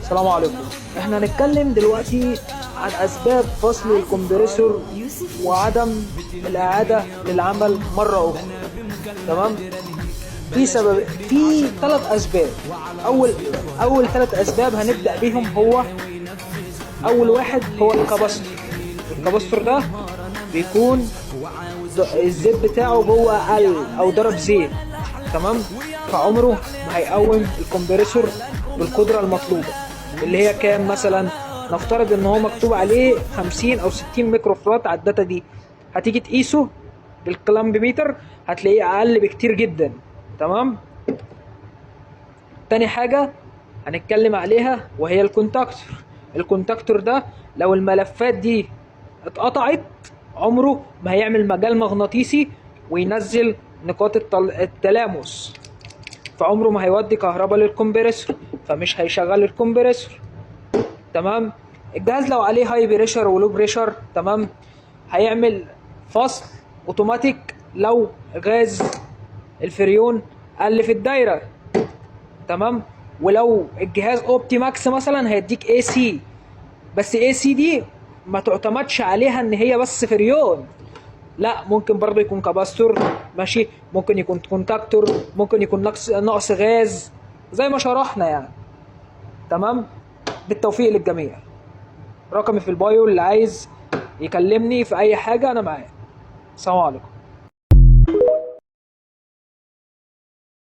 السلام عليكم. احنا هنتكلم دلوقتي عن اسباب فصل الكمبريسور وعدم الاعاده للعمل مره اخرى. تمام. في 3 اسباب. اول 3 اسباب هنبدا بيهم. هو اول واحد هو الكباستور ده بيكون الزيت بتاعه جوه قل او ضرب زيت. تمام. فعمره ما هيقوم الكمبريسور بالقدره المطلوبه، اللي هي كام مثلا. نفترض ان هو مكتوب عليه 50 او 60 ميكرو فرات على الداتا دي، هتيجي تقيسه بالكلامب ميتر هتلاقيه اقل بكتير جدا. تمام. تاني حاجه هنتكلم عليها وهي الكونتاكتور ده لو الملفات دي اتقطعت عمره ما هيعمل مجال مغناطيسي وينزل نقاط التلامس، فعمره ما هيودي كهرباء للكمبريسور، فمش هيشغل الكمبريسور. تمام. الجهاز لو عليه هاي بريشر ولو بريشر، تمام، هيعمل فصل اوتوماتيك لو غاز الفريون قل في الدايره. تمام. ولو الجهاز اوبتي ماكس مثلا هيديك اي سي، بس اي سي دي ما تعتمدش عليها ان هي بس فريون، لا، ممكن برضه يكون كاباستور، ماشي، ممكن يكون كونتاكتور، ممكن يكون نقص غاز زي ما شرحنا يعني. تمام. بالتوفيق للجميع. رقمي في البايو، اللي عايز يكلمني في اي حاجه انا معاه. السلام عليكم.